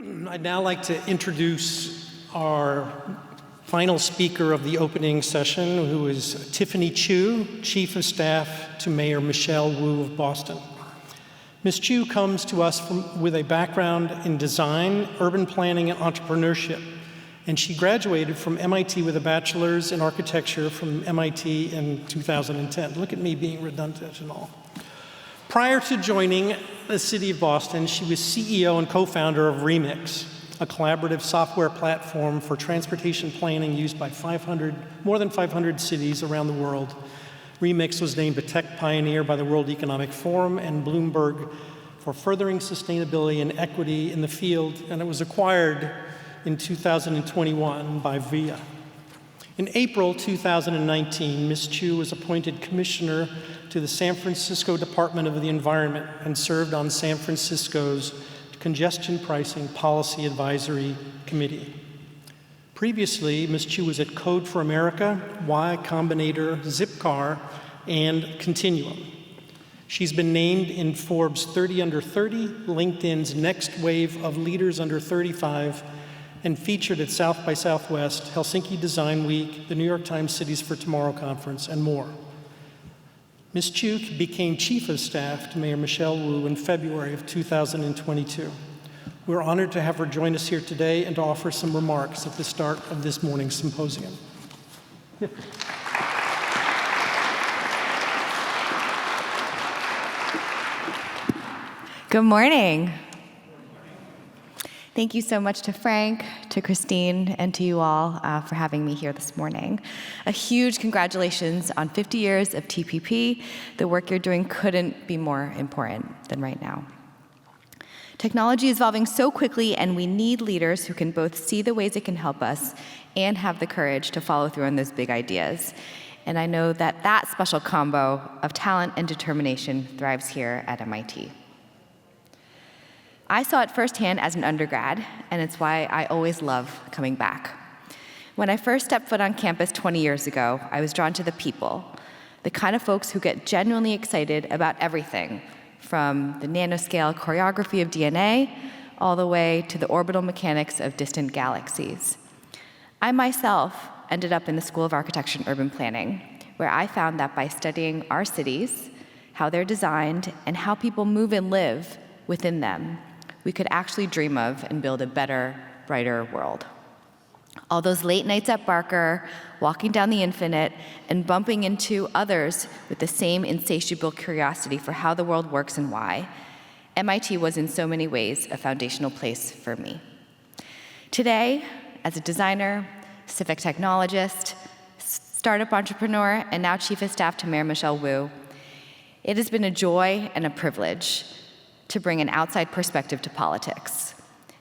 I'd now like to introduce our final speaker of the opening session, who is Tiffany Chu, Chief of Staff to Mayor Michelle Wu of Boston. Ms. Chu comes to us with a background in design, urban planning, and entrepreneurship, and she graduated from MIT with a bachelor's in architecture from MIT in 2010. Look at me being redundant and all. Prior to joining the City of Boston, she was CEO and co-founder of Remix, a collaborative software platform for transportation planning used by more than 500 cities around the world. Remix was named a tech pioneer by the World Economic Forum and Bloomberg for furthering sustainability and equity in the field, and it was acquired in 2021 by VIA. In April 2019, Ms. Chu was appointed commissioner to the San Francisco Department of the Environment and served on San Francisco's Congestion Pricing Policy Advisory Committee. Previously, Ms. Chu was at Code for America, Y Combinator, Zipcar, and Continuum. She's been named in Forbes 30 Under 30, LinkedIn's Next Wave of Leaders Under 35, and featured at South by Southwest, Helsinki Design Week, the New York Times Cities for Tomorrow Conference, and more. Ms. Chu became Chief of Staff to Mayor Michelle Wu in February of 2022. We're honored to have her join us here today and to offer some remarks at the start of this morning's symposium. Good morning. Thank you so much to Frank, to Christine, and to you all for having me here this morning. A huge congratulations on 50 years of TPP. The work you're doing couldn't be more important than right now. Technology is evolving so quickly, and we need leaders who can both see the ways it can help us and have the courage to follow through on those big ideas. And I know that that special combo of talent and determination thrives here at MIT. I saw it firsthand as an undergrad, and it's why I always love coming back. When I first stepped foot on campus 20 years ago, I was drawn to the people, the kind of folks who get genuinely excited about everything, from the nanoscale choreography of DNA all the way to the orbital mechanics of distant galaxies. I myself ended up in the School of Architecture and Urban Planning, where I found that by studying our cities, how they're designed, and how people move and live within them, we could actually dream of and build a better, brighter world. All those late nights at Barker, walking down the Infinite, and bumping into others with the same insatiable curiosity for how the world works and why, MIT was in so many ways a foundational place for me. Today, as a designer, civic technologist, startup entrepreneur, and now Chief of Staff to Mayor Michelle Wu, it has been a joy and a privilege to bring an outside perspective to politics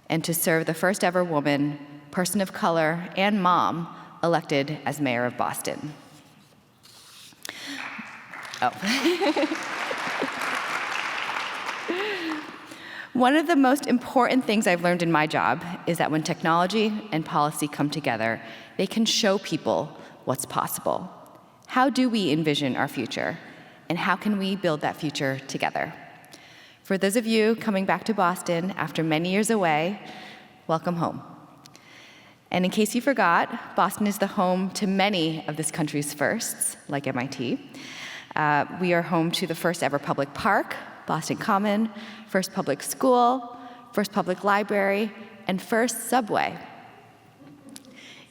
and to serve the first ever woman, person of color, and mom elected as mayor of Boston. One of the most important things I've learned in my job is that when technology and policy come together, they can show people what's possible. How do we envision our future? And how can we build that future together? For those of you coming back to Boston after many years away, welcome home. And in case you forgot, Boston is the home to many of this country's firsts, like MIT. We are home to the first ever public park, Boston Common, first public school, first public library, and first subway.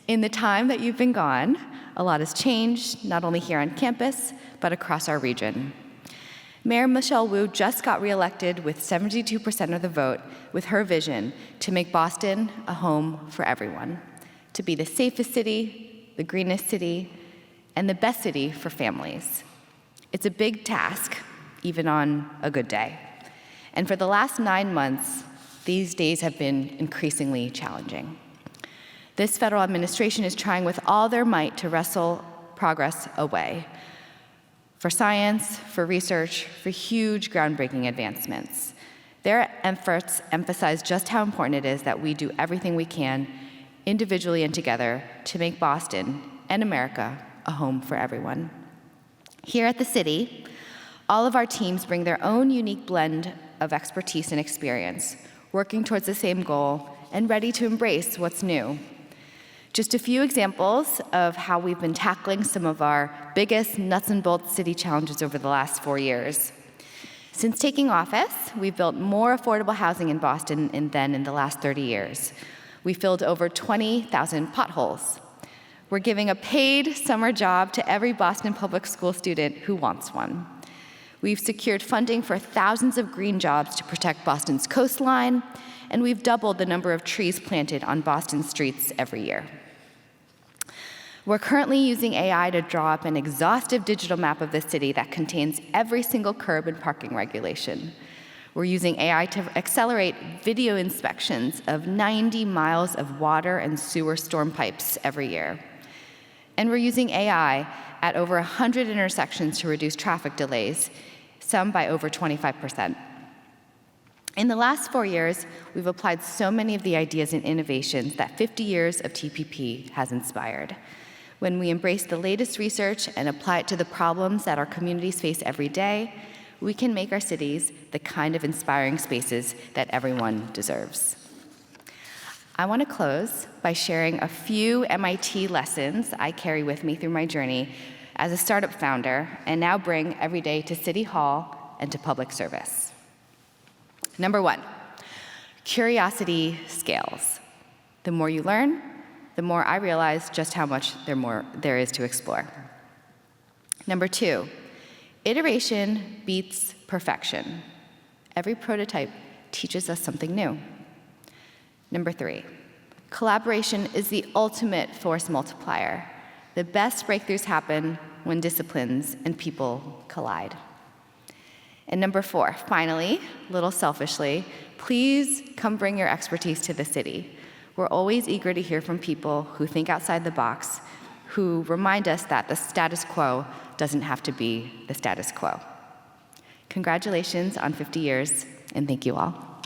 In the time that you've been gone, a lot has changed, not only here on campus, but across our region. Mayor Michelle Wu just got reelected with 72% of the vote with her vision to make Boston a home for everyone, to be the safest city, the greenest city, and the best city for families. It's a big task, even on a good day. And for the last 9 months, these days have been increasingly challenging. This federal administration is trying with all their might to wrestle progress away, for science, for research, for huge groundbreaking advancements. Their efforts emphasize just how important it is that we do everything we can, individually and together, to make Boston and America a home for everyone. Here at the city, all of our teams bring their own unique blend of expertise and experience, working towards the same goal and ready to embrace what's new. Just a few examples of how we've been tackling some of our biggest nuts and bolts city challenges over the last 4 years. Since taking office, we've built more affordable housing in Boston than in the last 30 years. We filled over 20,000 potholes. We're giving a paid summer job to every Boston public school student who wants one. We've secured funding for thousands of green jobs to protect Boston's coastline, and we've doubled the number of trees planted on Boston streets every year. We're currently using AI to draw up an exhaustive digital map of the city that contains every single curb and parking regulation. We're using AI to accelerate video inspections of 90 miles of water and sewer storm pipes every year. And we're using AI at over 100 intersections to reduce traffic delays, some by over 25%. In the last 4 years, we've applied so many of the ideas and innovations that 50 years of TPP has inspired. When we embrace the latest research and apply it to the problems that our communities face every day, we can make our cities the kind of inspiring spaces that everyone deserves. I want to close by sharing a few MIT lessons I carry with me through my journey as a startup founder and now bring every day to City Hall and to public service. Number 1, curiosity scales. The more you learn, the more I realize just how much there is to explore. Number 2, iteration beats perfection. Every prototype teaches us something new. Number 3, collaboration is the ultimate force multiplier. The best breakthroughs happen when disciplines and people collide. And number 4, finally, a little selfishly, please come bring your expertise to the city. We're always eager to hear from people who think outside the box, who remind us that the status quo doesn't have to be the status quo. Congratulations on 50 years, and thank you all.